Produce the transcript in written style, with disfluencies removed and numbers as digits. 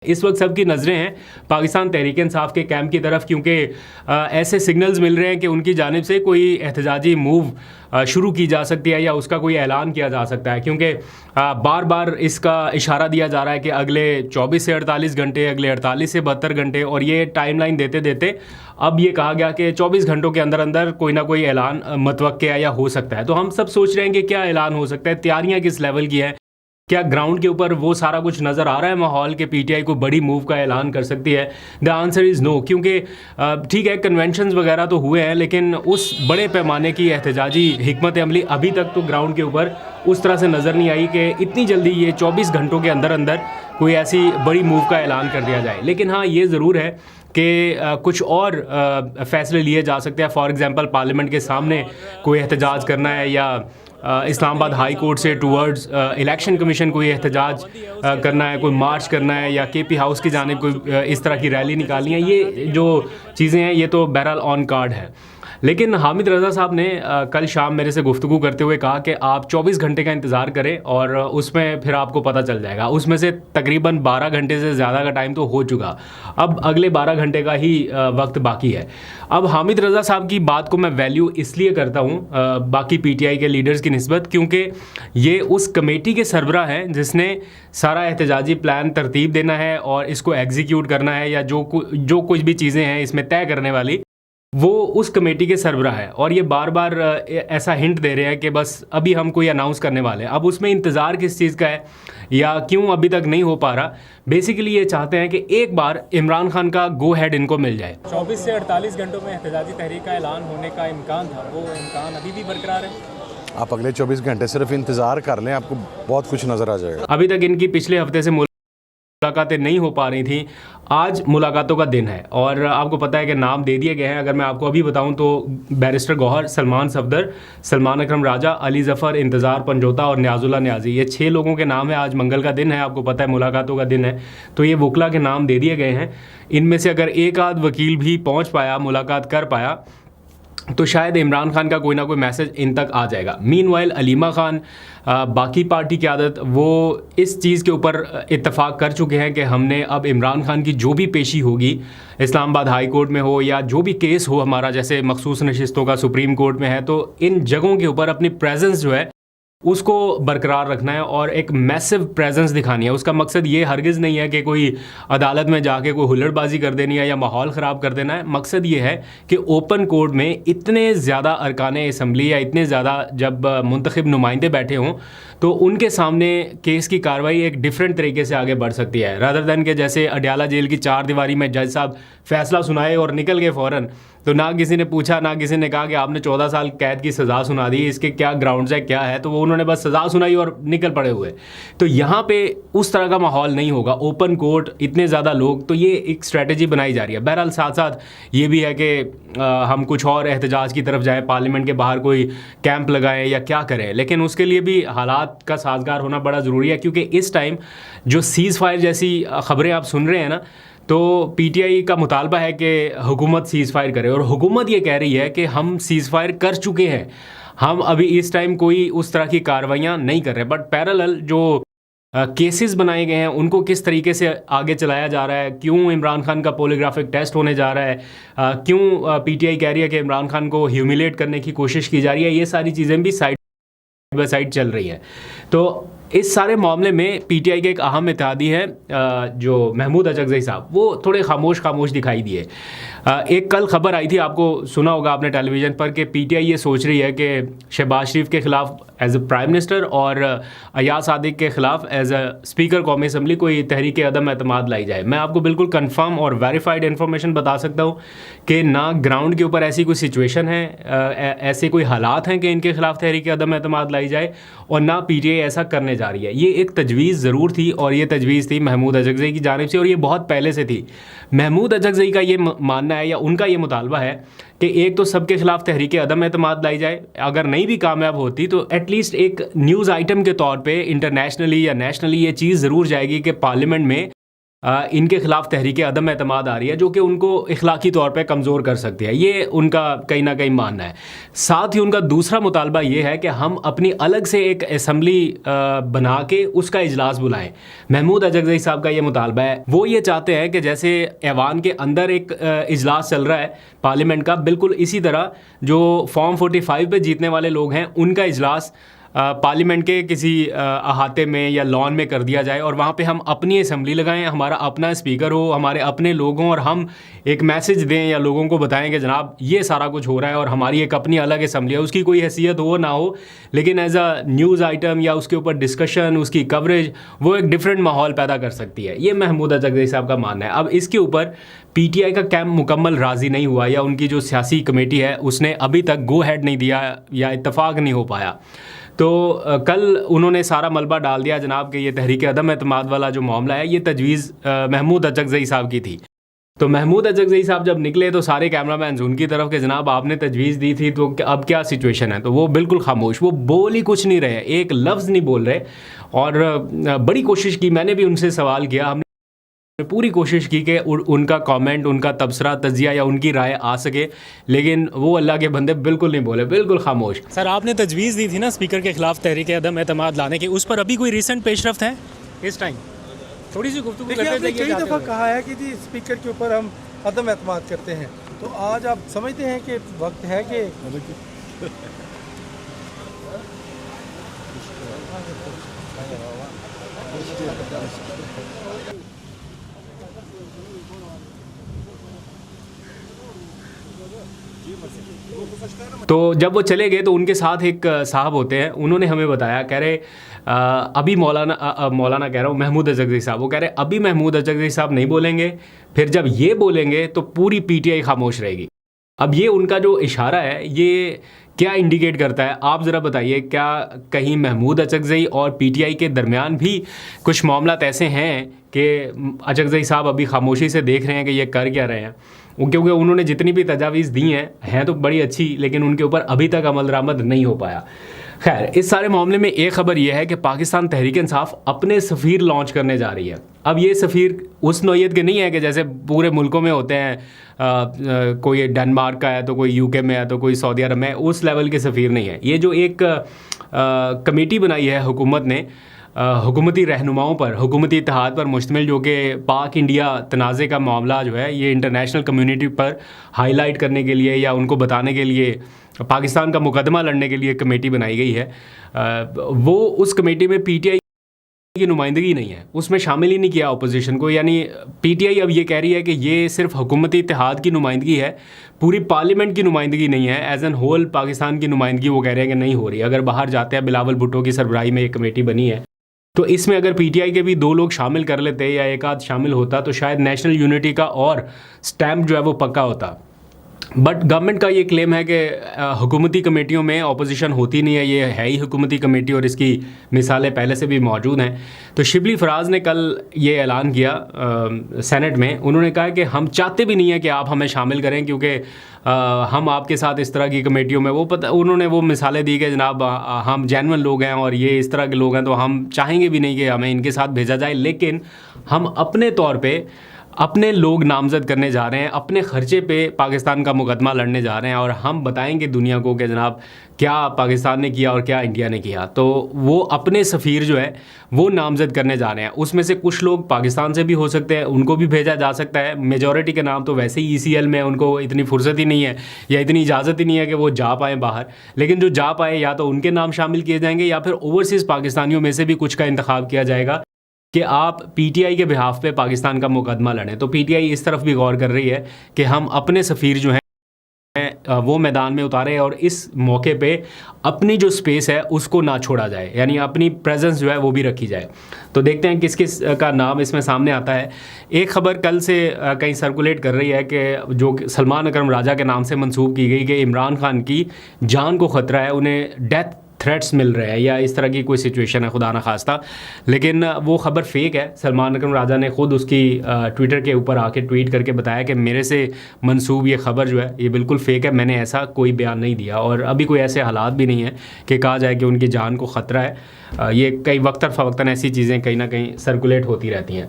इस वक्त सबकी नज़रें हैं पाकिस्तान तहरीक-ए-इंसाफ के कैंप की तरफ, क्योंकि ऐसे सिग्नल्स मिल रहे हैं कि उनकी जानिब से कोई एहतजाजी मूव शुरू की जा सकती है या उसका कोई ऐलान किया जा सकता है, क्योंकि बार बार इसका इशारा दिया जा रहा है कि अगले 24 से 48 घंटे, अगले 48 से 72 घंटे, और ये टाइमलाइन देते देते अब ये कहा गया कि 24 घंटों के अंदर अंदर कोई ना कोई ऐलान मतवक्किया या हो सकता है। तो हम सब सोच रहे हैं कि क्या ऐलान हो सकता है, तैयारियाँ किस लेवल की है, क्या ग्राउंड के ऊपर वो सारा कुछ नज़र आ रहा है माहौल के पीटीआई को बड़ी मूव का ऐलान कर सकती है। द आंसर इज़ नो, क्योंकि ठीक है कन्वेंशंस वगैरह तो हुए हैं, लेकिन उस बड़े पैमाने की एहतजाजी हिकमत अमली अभी तक तो ग्राउंड के ऊपर उस तरह से नज़र नहीं आई कि इतनी जल्दी ये 24 घंटों के अंदर अंदर कोई ऐसी बड़ी मूव का ऐलान कर दिया जाए। लेकिन हाँ, ये ज़रूर है कि कुछ और फैसले लिए जा सकते हैं। फॉर एग्ज़ाम्पल पार्लियामेंट के सामने कोई एहतजाज करना है, या इस्लामाबाद हाई कोर्ट से टूवर्ड्स इलेक्शन कमीशन कोई एहतजाज करना है, कोई मार्च करना है, या केपी हाउस की जानिब कोई इस तरह की रैली निकालनी है। ये जो चीज़ें हैं ये तो बहरहाल ऑन कार्ड है। लेकिन हामिद रज़ा साहब ने कल शाम मेरे से गुफ्तगू करते हुए कहा कि आप 24 घंटे का इंतज़ार करें और उसमें फिर आपको पता चल जाएगा। उसमें से तकरीबन 12 घंटे से ज़्यादा का टाइम तो हो चुका, अब अगले 12 घंटे का ही वक्त बाकी है। अब हामिद रज़ा साहब की बात को मैं वैल्यू इसलिए करता हूँ बाकी पीटीआई के लीडर्स की निस्बत, क्योंकि ये उस कमेटी के सरबराह हैं जिसने सारा एहतजाजी प्लान तरतीब देना है और इसको एग्जीक्यूट करना है, या जो कुछ भी चीज़ें हैं इसमें तय करने वाली, वो उस कमेटी के सरबराह है। और ये बार बार ऐसा हिंट दे रहे हैं कि बस अभी हम कोई अनाउंस करने वाले हैं। अब उसमें इंतज़ार किस चीज़ का है या क्यों अभी तक नहीं हो पा रहा, बेसिकली ये चाहते हैं कि एक बार इमरान खान का गो हेड इनको मिल जाए। 24 से 48 घंटों में एहतजाजी तहरीक का ऐलान होने का इम्कान था, वो इम्कान अभी भी बरकरार है। आप अगले 24 घंटे सिर्फ इंतज़ार कर लें, आपको बहुत कुछ नज़र आ जाएगा। अभी तक इनकी पिछले हफ्ते से मुलाकातें नहीं हो पा रही थी, आज मुलाकातों का दिन है और आपको पता है कि नाम दे दिए गए हैं। अगर मैं आपको अभी बताऊं तो बैरिस्टर गौहर, सलमान सफदर, सलमान अकरम राजा, अली ज़फ़र, इंतज़ार पंजोता और न्याजुल्ला न्याजी, ये 6 लोगों के नाम है। आज मंगल का दिन है, आपको पता है मुलाकातों का दिन है, तो ये वकला के नाम दे दिए गए हैं। इनमें से अगर एक आध वकील भी पहुँच पाया, मुलाकात कर पाया, तो शायद इमरान खान का कोई ना कोई मैसेज इन तक आ जाएगा। मीनवाइल अलीमा खान, बाकी पार्टी की आदत, वो इस चीज़ के ऊपर इत्तफाक कर चुके हैं कि हमने अब इमरान खान की जो भी पेशी होगी, इस्लामाबाद हाई कोर्ट में हो या जो भी केस हो हमारा, जैसे मखसूस नशिस्तों का सुप्रीम कोर्ट में है, तो इन जगहों के ऊपर अपनी प्रेजेंस जो है उसको बरकरार रखना है और एक मैसिव प्रेजेंस दिखानी है। उसका मकसद ये हरगिज़ नहीं है कि कोई अदालत में जाके कोई हुल्लड़बाजी कर देनी है या माहौल ख़राब कर देना है। मकसद ये है कि ओपन कोर्ट में इतने ज़्यादा अरकाने असम्बली या इतने ज़्यादा जब मुंतखब नुमाइंदे बैठे हों तो उनके सामने केस की कार्रवाई एक डिफरेंट तरीके से आगे बढ़ सकती है, रादर दैन के जैसे अडयाला जेल की 4 दीवारी में जज साहब फैसला सुनाए और निकल गए फ़ौरन, तो ना किसी ने पूछा, ना किसी ने कहा कि आपने 14 साल कैद की सज़ा सुना दी, इसके क्या ग्राउंड्स है, क्या है, तो वो उन्होंने बस सज़ा सुनाई और निकल पड़े हुए। तो यहाँ पे उस तरह का माहौल नहीं होगा। ओपन कोर्ट, इतने ज़्यादा लोग, तो ये एक स्ट्रेटजी बनाई जा रही है। बहरहाल साथ साथ ये भी है कि हम कुछ और एहतजाज की तरफ जाएँ, पार्लियामेंट के बाहर कोई कैंप लगाएं या क्या करें, लेकिन उसके लिए भी हालात का साजगार होना बड़ा ज़रूरी है, क्योंकि इस टाइम जो सीज़ फायर जैसी ख़बरें आप सुन रहे हैं ना, तो पीटीआई का मुतालबा है कि हुकूमत सीज़ फायर करे, और हुकूमत ये कह रही है कि हम सीज़ फायर कर चुके हैं, हम अभी इस टाइम कोई उस तरह की कार्रवाइयाँ नहीं कर रहे। बट पैरेलल जो केसेस बनाए गए हैं उनको किस तरीके से आगे चलाया जा रहा है, क्यों इमरान खान का पॉलीग्राफिक टेस्ट होने जा रहा है, क्यों पीटीआई कह रही है कि इमरान खान को ह्यूमिलेट करने की कोशिश की जा रही है, ये सारी चीज़ें भी साइड बाय साइड चल रही है। तो इस सारे मामले में पीटीआई के एक अहम इत्तेहादी है जो महमूद अचकज़ई साहब, वो थोड़े खामोश दिखाई दिए। एक कल खबर आई थी, आपको सुना होगा आपने टेलीविज़न पर, कि पीटीआई ये सोच रही है कि शहबाज शरीफ के ख़िलाफ़ एज अ प्राइम मिनिस्टर और अयाज सादिक के ख़िलाफ़ एज अ स्पीकर कौमी असम्बली कोई तहरीक अदम एतमाद लाई जाए। मैं आपको बिल्कुल कन्फर्म और वेरीफाइड इन्फॉर्मेशन बता सकता हूँ कि ना ग्राउंड के ऊपर ऐसी कोई सिचुएशन है, ऐसे कोई हालात हैं कि इनके ख़िलाफ़ तहरीक अदम एतमाद लाई जाए, और ना पीटीआई ऐसा करने जा रही है। ये एक तजवीज़ ज़रूर थी, और ये तजवीज़ थी महमूद अचकज़ई की जानिब से, और ये बहुत पहले से थी। महमूद अचकज़ई का ये मानना है या उनका ये मुतालबा है कि एक तो सबके ख़िलाफ़ तहरीक अदम एतमाद लाई जाए, अगर नहीं भी कामयाब होती तो एटलीस्ट एक न्यूज़ आइटम के तौर पे इंटरनेशनली या नेशनली ये चीज़ ज़रूर जाएगी कि पार्लियामेंट में इनके ख़िलाफ़ तहरीक अदम एतमाद आ रही है, जो कि उनको इखलाकी तौर पे कमज़ोर कर सकती है। ये उनका कहीं ना कहीं मानना है। साथ ही उनका दूसरा मुतालबा ये है कि हम अपनी अलग से एक असम्बली बना के उसका इजलास बुलाएं। महमूद अजगज़ई साहब का ये मुतालबा है। वो ये चाहते हैं कि जैसे ऐवान के अंदर एक इजलास चल रहा है पार्लियामेंट का, बिल्कुल इसी तरह जो फॉर्म 45 पे जीतने वाले लोग हैं उनका इजलास पार्लियामेंट के किसी अहाते में या लॉन में कर दिया जाए और वहाँ पे हम अपनी असम्बली लगाएं, हमारा अपना स्पीकर हो, हमारे अपने लोग हों और हम एक मैसेज दें या लोगों को बताएं कि जनाब ये सारा कुछ हो रहा है और हमारी एक अपनी अलग असम्बली है। उसकी कोई हैसियत हो ना हो, लेकिन एज अ न्यूज़ आइटम या उसके ऊपर डिस्कशन, उसकी कवरेज, वो एक डिफरेंट माहौल पैदा कर सकती है। ये महमूद अजगज़ई साहब का मानना है। अब इसके ऊपर PTI का कैंप मुकम्मल राज़ी नहीं हुआ या उनकी जो सियासी कमेटी है उसने अभी तक गो हेड नहीं दिया या इत्तफाक नहीं हो पाया। तो कल उन्होंने सारा मलबा डाल दिया जनाब कि ये तहरीक अदम एतमाद वाला जो मामला है ये तजवीज़ महमूद अजगज़ई साहब की थी। तो महमूद अजगज़ई साहब जब निकले तो सारे कैमरामैन उनकी तरफ के जनाब आपने तजवीज़ दी थी तो अब क्या सिचुएशन है, तो वो बिल्कुल खामोश, वो बोल ही कुछ नहीं रहे, एक लफ्ज़ नहीं बोल रहे। और बड़ी कोशिश की, मैंने भी उनसे सवाल किया, हमने पूरी कोशिश की कि उनका कमेंट, उनका तबसरा, तजिया या उनकी राय आ सके, लेकिन वो अल्लाह के बंदे बिल्कुल नहीं बोले, बिल्कुल खामोश। सर आपने तजवीज़ दी थी ना स्पीकर के खिलाफ तहरीक अदम एतमाद लाने की, उस पर अभी कोई रिसेंट पेशरफ्त है इस टाइम? थोड़ी सी गुफ्तगू देखिए, करते आपने जाइए। कई दफ़ा कहा है कि जी स्पीकर के ऊपर हम अदम एतमाद करते हैं, तो आज आप समझते हैं कि वक्त है कि तो जब वो चले गए तो उनके साथ एक साहब होते हैं, उन्होंने हमें बताया, कह रहे अभी मौलाना कह रहा हूँ, महमूद अजगज़ई साहब, वो कह रहे अभी महमूद अजगज़ई साहब नहीं बोलेंगे, फिर जब ये बोलेंगे तो पूरी PTI खामोश रहेगी। अब ये उनका जो इशारा है ये क्या इंडिकेट करता है, आप ज़रा बताइए। क्या कहीं महमूद अजगज़ई और PTI के दरमियान भी कुछ मामलात ऐसे हैं कि अजगज़ई साहब अभी खामोशी से देख रहे हैं कि ये कर क्या रहे हैं? क्योंकि उन्होंने जितनी भी तजावीज़ दी हैं तो बड़ी अच्छी, लेकिन उनके ऊपर अभी तक अमल दरामद नहीं हो पाया। खैर, इस सारे मामले में एक ख़बर यह है कि पाकिस्तान तहरीक इंसाफ अपने सफ़ीर लॉन्च करने जा रही है। अब ये सफ़ीर उस नौइयत के नहीं है कि जैसे पूरे मुल्कों में होते हैं, कोई डेनमार्क का है तो कोई UK में है तो कोई सऊदी अरब में, उस लेवल के सफ़ीर नहीं है। ये जो एक कमेटी बनाई है हुकूमत ने, हुकूमती रहनुमाओं पर, हुकूमती इत्तेहाद पर मुश्तमिल, जो कि पाक इंडिया तनाज़े का मामला जो है ये इंटरनेशनल कम्युनिटी पर हाईलाइट करने के लिए या उनको बताने के लिए, पाकिस्तान का मुकदमा लड़ने के लिए कमेटी बनाई गई है। वो उस कमेटी में PTI की नुमाइंदगी नहीं है, उसमें शामिल ही नहीं किया अपोजिशन को। यानी PTI अब ये कह रही है कि ये सिर्फ हुकूमती इत्तेहाद की नुमाइंदगी है, पूरी पार्लियामेंट की नुमाइंदगी नहीं है। एज एन होल पाकिस्तान की नुमाइंदगी वो कह रहे हैं कि नहीं हो रही। अगर बाहर जाते हैं, बिलावल भुट्टो की सरबराही में एक कमेटी बनी है, तो इसमें अगर PTI के भी 2 लोग शामिल कर लेते या एक आध शामिल होता तो शायद नेशनल यूनिटी का और स्टैम्प जो है वो पक्का होता। बट गवर्नमेंट का ये क्लेम है कि हुकूमती कमेटियों में अपोजिशन होती नहीं है, ये है ही हुकूमती कमेटी और इसकी मिसालें पहले से भी मौजूद हैं। तो शिबली फराज ने कल ये ऐलान किया सेनेट में, उन्होंने कहा कि हम चाहते भी नहीं है कि आप हमें शामिल करें, क्योंकि हम आपके साथ इस तरह की कमेटियों में, उन्होंने वो मिसालें दी कि जनाब हम जेन्युइन लोग हैं और ये इस तरह के लोग हैं, तो हम चाहेंगे भी नहीं कि हमें इनके साथ भेजा जाए, लेकिन हम अपने तौर पे अपने लोग नामज़द करने जा रहे हैं, अपने ख़र्चे पे पाकिस्तान का मुकदमा लड़ने जा रहे हैं और हम बताएंगे दुनिया को कि जनाब क्या पाकिस्तान ने किया और क्या इंडिया ने किया। तो वो अपने सफ़ीर जो है वो नामज़द करने जा रहे हैं। उसमें से कुछ लोग पाकिस्तान से भी हो सकते हैं, उनको भी भेजा जा सकता है। मेजॉरिटी के नाम तो वैसे ही ECL में, उनको इतनी फुर्सत ही नहीं है या इतनी इजाज़त ही नहीं है कि वो जा पाएँ बाहर, लेकिन जो जा पाए या तो उनके नाम शामिल किए जाएंगे या फिर ओवरसीज़ पाकिस्तानियों में से भी कुछ का इंतखाब किया जाएगा कि आप PTI के बिहाफ पे पाकिस्तान का मुकदमा लड़ें। तो PTI इस तरफ भी गौर कर रही है कि हम अपने सफ़ीर जो हैं वो मैदान में उतारें और इस मौके पे अपनी जो स्पेस है उसको ना छोड़ा जाए, यानी अपनी प्रेजेंस जो है वो भी रखी जाए। तो देखते हैं किस किस का नाम इसमें सामने आता है। एक ख़बर कल से कहीं सर्कुलेट कर रही है कि जो सलमान अकरम राजा के नाम से मंसूब की गई कि इमरान खान की जान को ख़तरा है, उन्हें डेथ थ्रेट्स मिल रहे हैं या इस तरह की कोई सिचुएशन है, खुदा न खास्ता। लेकिन वो ख़बर फेक है। सलमान अकरम राजा ने ख़ुद उसकी ट्विटर के ऊपर आके ट्वीट करके बताया कि मेरे से मंसूब ये ख़बर जो है ये बिल्कुल फ़ेक है, मैंने ऐसा कोई बयान नहीं दिया और अभी कोई ऐसे हालात भी नहीं है कि कहा जाए कि उनकी जान को ख़तरा है। ये कई वक्तन फ़वक्तन ऐसी चीज़ें कहीं ना कहीं सर्कुलेट होती रहती हैं।